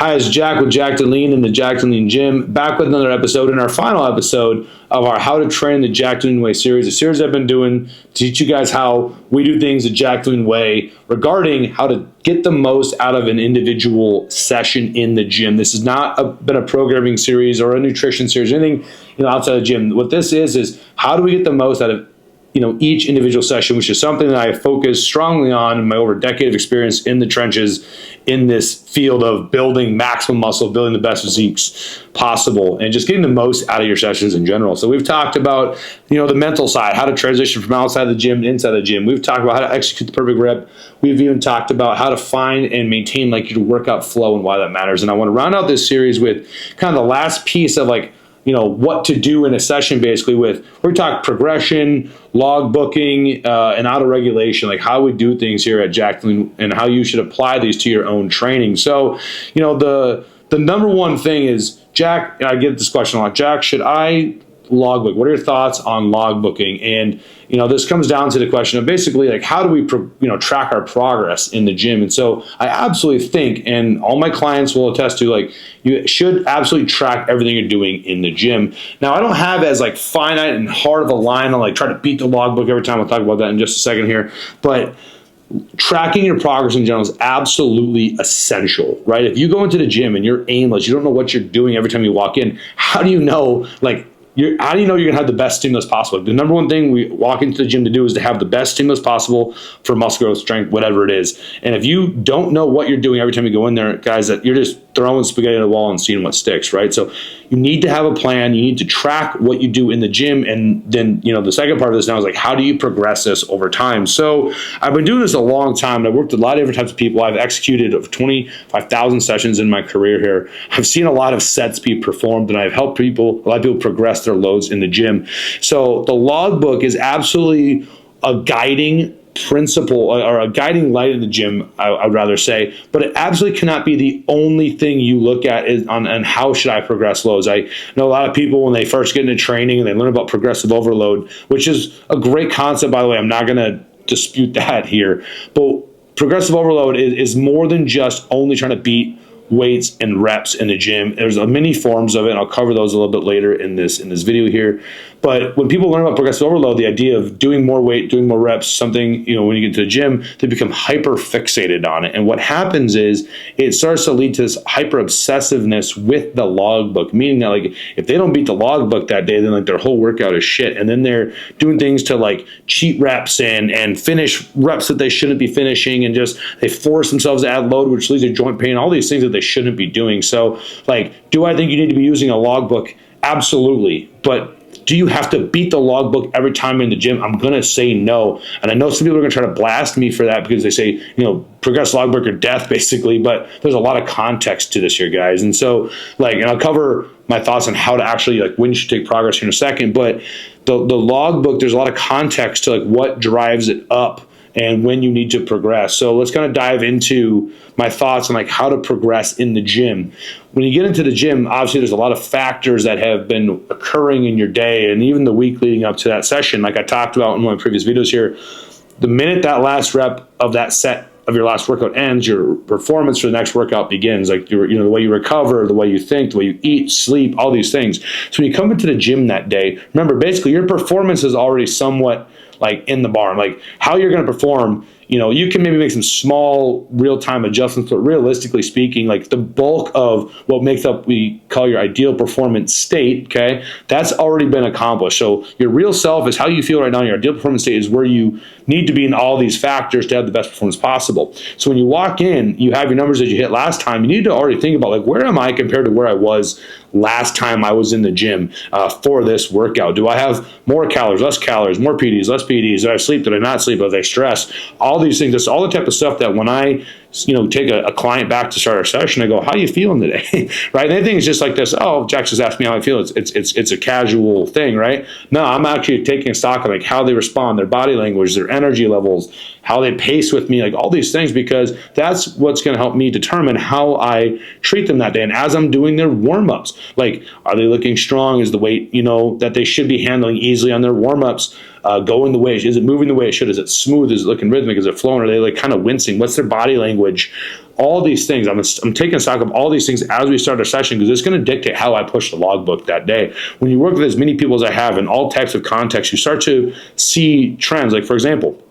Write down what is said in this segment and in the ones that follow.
Hi, it's Jack with Jack to Lean in the Jack to Lean Gym, back with another episode, and our final episode of our How to Train the Jack to Lean Way series, a series I've been doing to teach you guys how we do things the Jack to Lean way regarding how to get the most out of an individual session in the gym. This has not been a programming series or a nutrition series or anything outside the gym. What this is how do we get the most out of each individual session, which is something that I focus strongly on in my over a decade of experience in the trenches in this field of building maximum muscle, building the best physiques possible, and just getting the most out of your sessions in general. So we've talked about, the mental side, how to transition from outside the gym to inside the gym. We've talked about how to execute the perfect rep. We've even talked about how to find and maintain your workout flow and why that matters. And I want to round out this series with kind of the last piece of what to do in a session, basically we talk progression, log booking, and auto-regulation, like how we do things here at Jack and how you should apply these to your own training. So, the number one thing is, Jack, I get this question a lot, Jack, should I logbook? What are your thoughts on logbooking? And this comes down to the question of basically how do we track our progress in the gym? And so I absolutely think, and all my clients will attest to, you should absolutely track everything you're doing in the gym. Now, I don't have as finite and hard of a line on try to beat the logbook every time. I'll talk about that in just a second here, but tracking your progress in general is absolutely essential, right? If you go into the gym and you're aimless, you don't know what you're doing every time you walk in, how do you know how do you know you're going to have the best stimulus possible? The number one thing we walk into the gym to do is to have the best stimulus possible for muscle growth, strength, whatever it is. And if you don't know what you're doing every time you go in there, guys, that you're just throwing spaghetti at the wall and seeing what sticks, right? So you need to have a plan. You need to track what you do in the gym. And then, the second part of this now is how do you progress this over time? So I've been doing this a long time. I've worked with a lot of different types of people. I've executed over 25,000 sessions in my career here. I've seen a lot of sets be performed, and I've helped a lot of people progress their loads in the gym. So the logbook is absolutely a guiding principle or a guiding light in the gym, I would rather say, but it absolutely cannot be the only thing you look at on how should I progress loads. I know a lot of people when they first get into training and they learn about progressive overload, which is a great concept, by the way. I'm not going to dispute that here, but progressive overload is more than just only trying to beat weights and reps in the gym. There's many forms of it, and I'll cover those a little bit later in this video here. But when people learn about progressive overload, the idea of doing more weight, doing more reps, something, when you get to the gym, they become hyper fixated on it. And what happens is it starts to lead to this hyper obsessiveness with the logbook, meaning that if they don't beat the logbook that day, then their whole workout is shit. And then they're doing things to cheat reps and finish reps that they shouldn't be finishing, and just they force themselves to add load, which leads to joint pain, all these things that they shouldn't be doing. So do I think you need to be using a logbook? Absolutely. But do you have to beat the logbook every time you're in the gym? I'm going to say no. And I know some people are going to try to blast me for that because they say, progress logbook or death, basically. But there's a lot of context to this here, guys. And so, and I'll cover my thoughts on how to actually, when you should take progress here in a second. But the logbook, there's a lot of context to, what drives it up and when you need to progress. So let's kind of dive into my thoughts on how to progress in the gym. When you get into the gym, obviously there's a lot of factors that have been occurring in your day and even the week leading up to that session. Like I talked about in one of my previous videos here, the minute that last rep of that set of your last workout ends, your performance for the next workout begins. The way you recover, the way you think, the way you eat, sleep, all these things. So when you come into the gym that day, remember, basically your performance is already somewhat in the barn. How you're going to perform, you can maybe make some small real-time adjustments, but realistically speaking, the bulk of what makes up we call your ideal performance state, okay, that's already been accomplished. So your real self is how you feel right now. Your ideal performance state is where you need to be in all these factors to have the best performance possible. So when you walk in, you have your numbers that you hit last time. You need to already think about where am I compared to where I was last time I was in the gym for this workout. Do I have more calories, less calories, more PDs, less PDs? Did I sleep? Did I not sleep? Was I stressed? All these things. That's all the type of stuff that when I take a client back to start our session, I go, how are you feeling today? Right? And anything is just like this, oh, Jack just asked me how I feel. It's a casual thing, right? No, I'm actually taking stock of how they respond, their body language, their energy levels, how they pace with me, all these things, because that's what's going to help me determine how I treat them that day. And as I'm doing their warm-ups, are they looking strong? Is the weight, that they should be handling easily on their warm-ups going the way? Is it moving the way it should? Is it smooth? Is it looking rhythmic? Is it flowing? Are they like kind of wincing? What's their body language? All these things. I'm taking stock of all these things as we start our session, because it's going to dictate how I push the logbook that day. When you work with as many people as I have in all types of contexts, you start to see trends. Like, for example,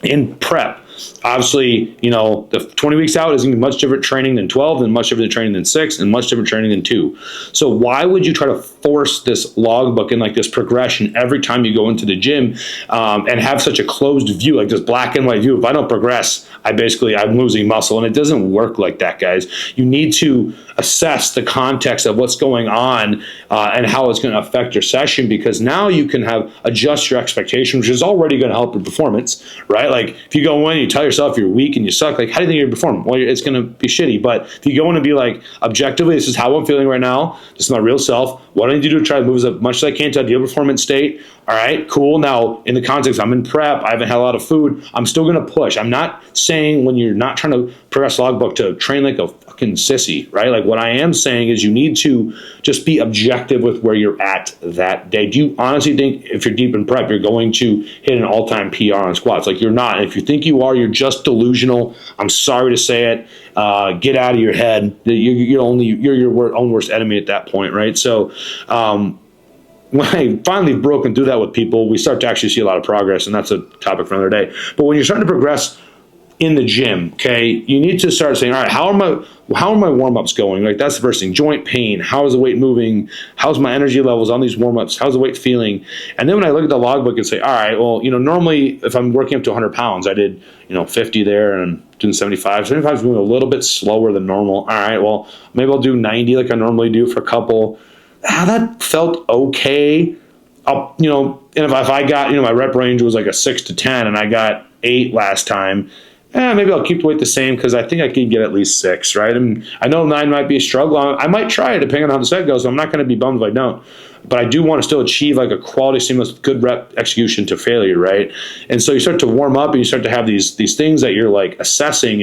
in prep, obviously, the 20 weeks out is going to be much different training than 12, and much different training than 6, and much different training than 2. So why would you try to force this logbook and like this progression every time you go into the gym, and have such a closed view, like this black and white view? If I don't progress, I'm losing muscle, and it doesn't work like that, guys. You need to assess the context of what's going on, and how it's going to affect your session, because now you can adjust your expectation, which is already going to help your performance, right? Like, if you go in and you tell yourself you're weak and you suck, like, how do you think you're performing? Well, it's going to be shitty. But if you go in and be like, objectively, this is how I'm feeling right now, this is my real self, what I need to do to try to move as much as I can to ideal performance state. All right, cool. Now, in the context, I'm in prep, I haven't had a lot of food, I'm still going to push. I'm not saying when you're not trying to progress logbook to train like a fucking sissy, right? Like, what I am saying is you need to just be objective with where you're at that day. Do you honestly think if you're deep in prep, you're going to hit an all-time PR on squats? Like, you're not. And if you think you are, you're just delusional. I'm sorry to say it. Get out of your head. You're your own worst enemy at that point, right? So, when I finally broken through that with people, we start to actually see a lot of progress, and that's a topic for another day. But when you're starting to progress in the gym, okay, you need to start saying, all right, how are my warm-ups going? Like, that's the first thing. Joint pain, how is the weight moving? How's my energy levels on these warm-ups? How's the weight feeling? And then when I look at the logbook and say, all right, well, normally if I'm working up to 100 pounds, I did, 50 there and doing 75. 75 is moving a little bit slower than normal. All right, well, maybe I'll do 90 like I normally do for a couple. That felt okay. And if I got, my rep range was like a 6 to 10 and I got 8 last time, maybe I'll keep the weight the same, because I think I can get at least 6, right? And I know 9 might be a struggle. I might try it depending on how the set goes, so I'm not going to be bummed if I don't. But I do want to still achieve like a quality stimulus with good rep execution to failure, right? And so you start to warm up and you start to have these things that you're like assessing,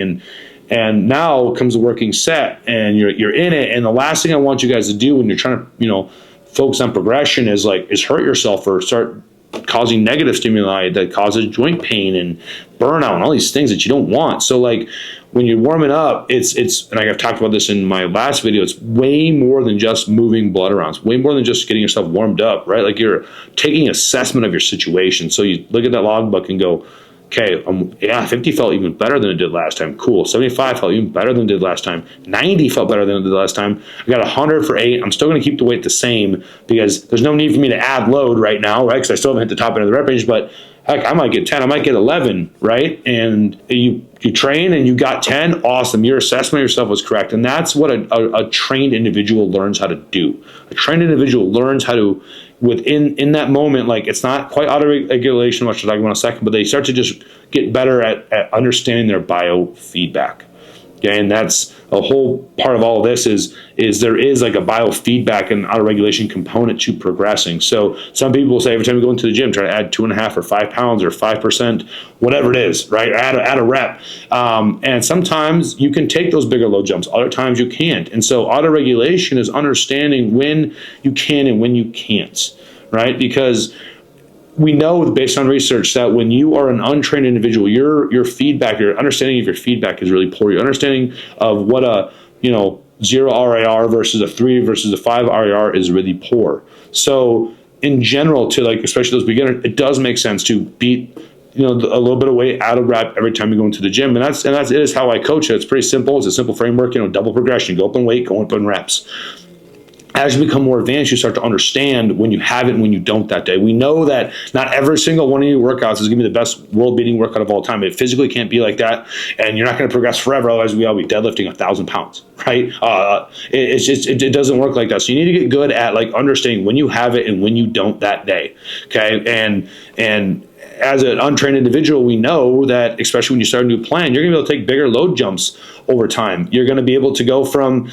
and now comes the working set and you're in it. And the last thing I want you guys to do when you're trying to, focus on progression is hurt yourself or start causing negative stimuli that causes joint pain and burnout and all these things that you don't want. So like, when you're warming up, it's and I've talked about this in my last video, it's way more than just moving blood around. It's way more than just getting yourself warmed up, right? Like, you're taking assessment of your situation. So you look at that logbook and go, okay, 50 felt even better than it did last time. Cool. 75 felt even better than it did last time. 90 felt better than it did last time. I got 100 for 8. I'm still going to keep the weight the same, because there's no need for me to add load right now, right? Because I still haven't hit the top end of the rep range, but heck, I might get 10. I might get 11, right? And you train and you got 10. Awesome. Your assessment of yourself was correct. And that's what a trained individual learns how to do. A trained individual learns how to, in that moment, like, it's not quite auto-regulation, which I'll talk about in a second, but they start to just get better at understanding their biofeedback. Okay, and that's a whole part of all of this is there is like a biofeedback and auto-regulation component to progressing. So some people say every time you go into the gym, try to add 2.5 or 5 pounds or 5%, whatever it is, right? Add a rep. And sometimes you can take those bigger load jumps. Other times you can't. And so auto-regulation is understanding when you can and when you can't, right? Because we know, based on research, that when you are an untrained individual, your feedback, your understanding of your feedback is really poor. Your understanding of what a 0 RIR versus a 3 versus a 5 RIR is really poor. So in general, to especially those beginners, it does make sense to beat a little bit of weight out of rep every time you go into the gym, and that is how I coach it. It's pretty simple. It's a simple framework. Double progression. Go up in weight, go up in reps. As you become more advanced, you start to understand when you have it and when you don't that day. We know that not every single one of your workouts is going to be the best world-beating workout of all time. It physically can't be like that, and you're not going to progress forever. Otherwise, we all be deadlifting 1,000 pounds, right? It doesn't work like that. So you need to get good at understanding when you have it and when you don't that day. Okay, and as an untrained individual, we know that, especially when you start a new plan, you're going to be able to take bigger load jumps over time. You're going to be able to go from,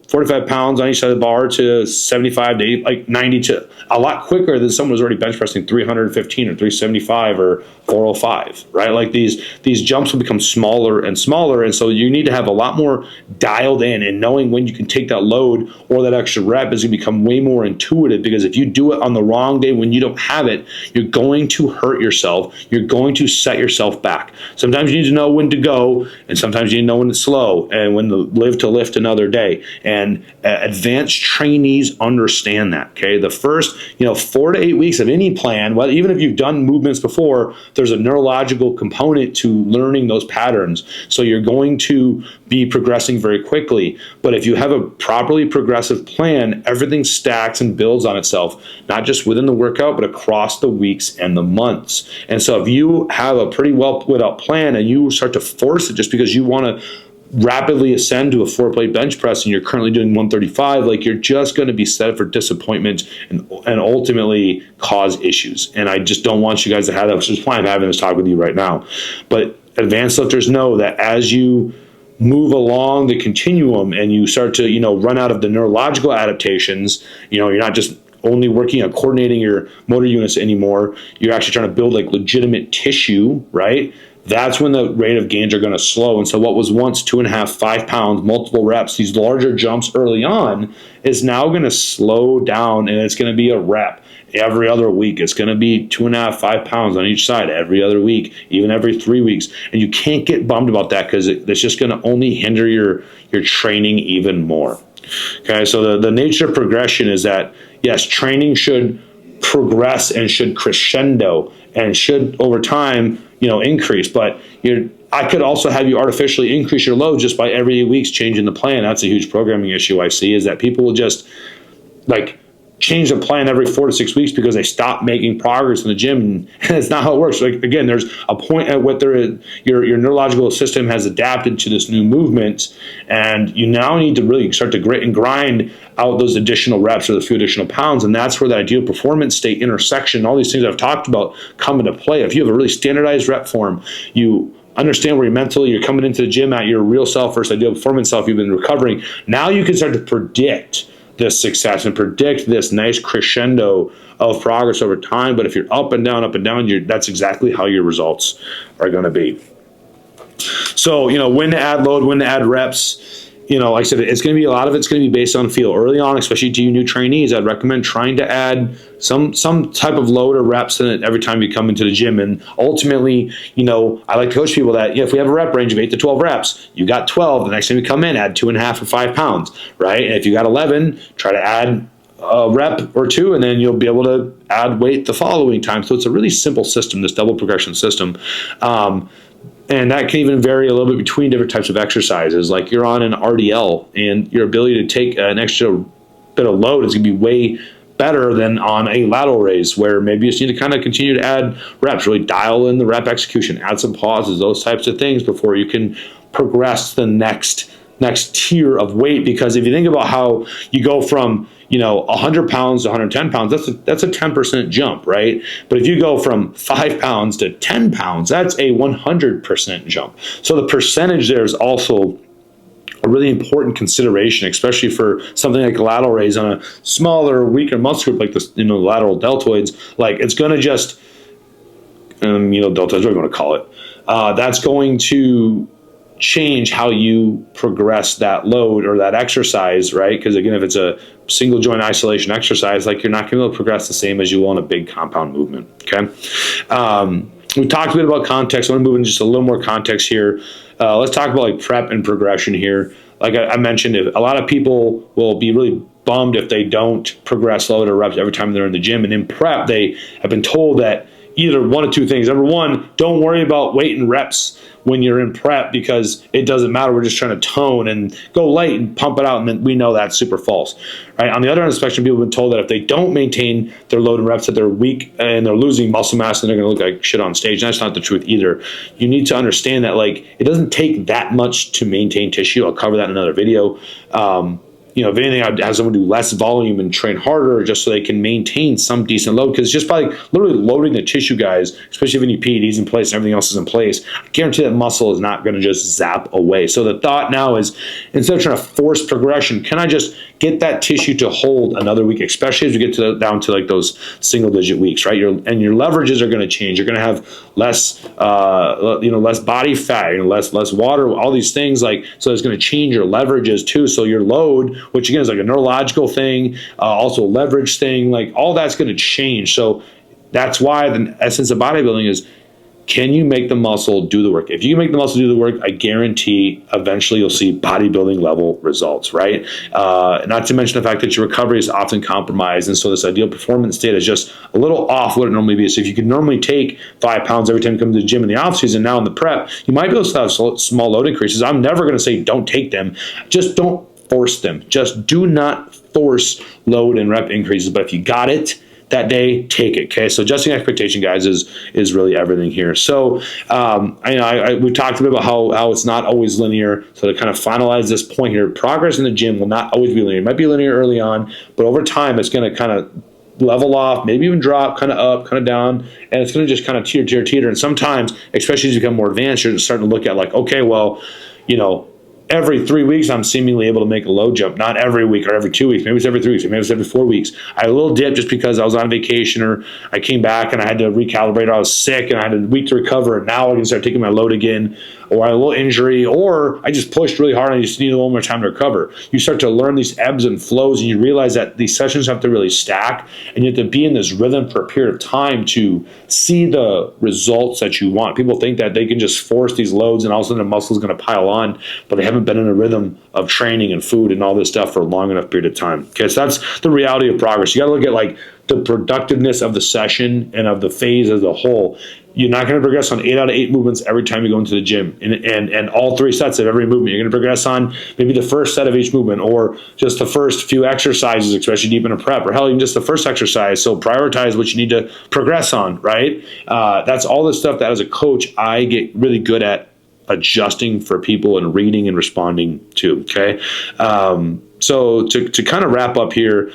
45 pounds on each side of the bar to 75 to 80, like 90 to a lot quicker than someone who's already bench pressing 315 or 375 or 405, right? Like these jumps will become smaller and smaller. And so you need to have a lot more dialed in, and knowing when you can take that load or that extra rep is going to become way more intuitive, because if you do it on the wrong day when you don't have it, you're going to hurt yourself. You're going to set yourself back. Sometimes you need to know when to go, and sometimes you need to know when to slow and when to live to lift another day. And advanced trainees understand that, okay? The first, 4 to 8 weeks of any plan, well, even if you've done movements before, there's a neurological component to learning those patterns. So you're going to be progressing very quickly. But if you have a properly progressive plan, everything stacks and builds on itself, not just within the workout, but across the weeks and the months. And so if you have a pretty well put out plan and you start to force it just because you want to rapidly ascend to a 4-plate bench press and you're currently doing 135, like, you're just going to be set up for disappointment and ultimately cause issues. And I just don't want you guys to have that, which is why I'm having this talk with you right now. But advanced lifters know that as you move along the continuum and you start to, run out of the neurological adaptations, you're not just only working on coordinating your motor units anymore, you're actually trying to build like legitimate tissue, right? That's when the rate of gains are going to slow. And so what was once 2.5, 5 pounds, multiple reps, these larger jumps early on, is now going to slow down, and it's going to be a rep every other week. It's going to be 2.5, 5 pounds on each side every other week, even every 3 weeks. And you can't get bummed about that, because it's just going to only hinder your training even more. Okay, so the nature of progression is that, yes, training should progress and should crescendo and should over time, increase. But I could also have you artificially increase your load just by every 8 weeks changing the plan. That's a huge programming issue I see, is that people will just change the plan every 4 to 6 weeks because they stop making progress in the gym, and it's not how it works. Like, again, there's a point at what your neurological system has adapted to this new movement, and you now need to really start to grit and grind out those additional reps or the few additional pounds, and that's where the ideal performance state intersection, all these things I've talked about, come into play. If you have a really standardized rep form, you understand where you're coming into the gym at your real self versus ideal performance self, you've been recovering, now you can start to predict this success and predict this nice crescendo of progress over time. But if you're up and down, that's exactly how your results are going to be. So, when to add load, when to add reps, like I said, it's going to be, a lot of it's going to be based on feel. Early on, especially to you new trainees, I'd recommend trying to add some type of load or reps in it every time you come into the gym. And ultimately, I like to coach people that, if we have a rep range of 8 to 12 reps, you got 12. The next time you come in, add 2.5 or 5 pounds, right? And if you got 11, try to add a rep or two, and then you'll be able to add weight the following time. So it's a really simple system, this double progression system. And that can even vary a little bit between different types of exercises. Like, you're on an RDL, and your ability to take an extra bit of load is going to be way better than on a lateral raise, where maybe you just need to kind of continue to add reps, really dial in the rep execution, add some pauses, those types of things before you can progress to the next tier of weight. Because if you think about how you go from 100 pounds to 110 pounds, that's a 10% jump, right? But if you go from 5 pounds to 10 pounds, that's a 100% jump. So the percentage there is also a really important consideration, especially for something like a lateral raise on a smaller, weaker muscle group like this, lateral deltoids. Like, it's going to just, deltoids, whatever you want to call it. That's going to change how you progress that load or that exercise, right? Because again, if it's a single joint isolation exercise, like, you're not going to be able to progress the same as you will in a big compound movement. Okay. We talked a bit about context. I want to move into just a little more context here. Let's talk about like prep and progression here. Like I mentioned, a lot of people will be really bummed if they don't progress load or reps every time they're in the gym. And in prep, they have been told that either one of two things. Number one, don't worry about weight and reps when you're in prep, because it doesn't matter. We're just trying to tone and go light and pump it out. And then we know that's super false, right? On the other end of the spectrum, people have been told that if they don't maintain their load and reps, that they're weak and they're losing muscle mass and they're going to look like shit on stage. And that's not the truth either. You need to understand that, like, it doesn't take that much to maintain tissue. I'll cover that in another video. if anything, I'd have someone do less volume and train harder just so they can maintain some decent load. Because just by literally loading the tissue, guys, especially if any PED's in place and everything else is in place, I guarantee that muscle is not going to just zap away. So the thought now is, instead of trying to force progression, can I just get that tissue to hold another week, especially as we get down to like those single-digit weeks, right? Your leverages are going to change. You're going to have less, less body fat, less water, all these things. So it's going to change your leverages too. So your load, which again is like a neurological thing, also a leverage thing, like all that's going to change. So that's why the essence of bodybuilding is, can you make the muscle do the work? If you can make the muscle do the work, I guarantee eventually you'll see bodybuilding level results, right? Not to mention the fact that your recovery is often compromised, and so this ideal performance state is just a little off what it normally be. So if you could normally take 5 pounds every time you come to the gym in the off season, now in the prep, you might be able to have small load increases. I'm never going to say don't take them. Just don't force them. Just do not force load and rep increases. But if you got it that day, take it. Okay, so adjusting expectation, guys, is really everything here. So we talked a bit about how it's not always linear. So to kind of finalize this point here, progress in the gym will not always be linear. It might be linear early on, but over time it's going to kind of level off, maybe even drop, kind of up, kind of down, and it's going to just kind of teeter. And sometimes, especially as you become more advanced, you're starting to look at like, okay, well, every 3 weeks, I'm seemingly able to make a load jump. Not every week or every 2 weeks. Maybe it's every 3 weeks. Maybe it's every 4 weeks. I had a little dip just because I was on vacation, or I came back and I had to recalibrate, or I was sick and I had a week to recover, and now I can start taking my load again. Or I had a little injury, or I just pushed really hard and I just need a little more time to recover. You start to learn these ebbs and flows, and you realize that these sessions have to really stack, and you have to be in this rhythm for a period of time to see the results that you want. People think that they can just force these loads and all of a sudden the muscle is going to pile on, but they haven't been in a rhythm of training and food and all this stuff for a long enough period of time. Okay, so that's the reality of progress. You got to look at like the productiveness of the session and of the phase as a whole. You're not going to progress on 8 out of 8 movements every time you go into the gym, and all 3 sets of every movement. You're going to progress on maybe the first set of each movement, or just the first few exercises, especially deep in a prep, or hell, even just the first exercise. So prioritize what you need to progress on, right? That's all the stuff that as a coach I get really good at adjusting for people and reading and responding to. Okay, so to kind of wrap up here,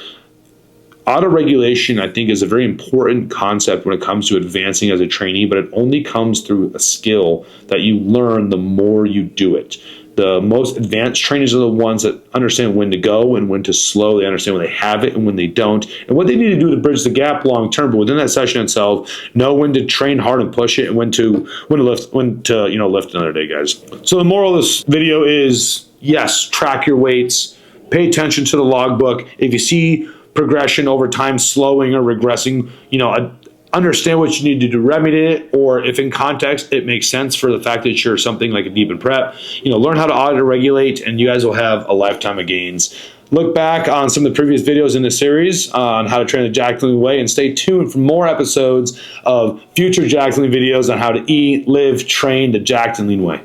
autoregulation, I think, is a very important concept when it comes to advancing as a trainee, but it only comes through a skill that you learn the more you do it. The most advanced trainers are the ones that understand when to go and when to slow. They understand when they have it and when they don't, and what they need to do to bridge the gap long term. But within that session itself, know when to train hard and push it, and when to lift lift another day, guys. So the moral of this video is, yes, track your weights, pay attention to the logbook. If you see progression over time slowing or regressing, understand what you need to do to remedy it, or if in context it makes sense for the fact that you're something like a deep in prep, learn how to auto-regulate, and you guys will have a lifetime of gains. Look back on some of the previous videos in this series on how to train the Jack way, and stay tuned for more episodes of future Jack videos on how to eat, live, train the Jack way.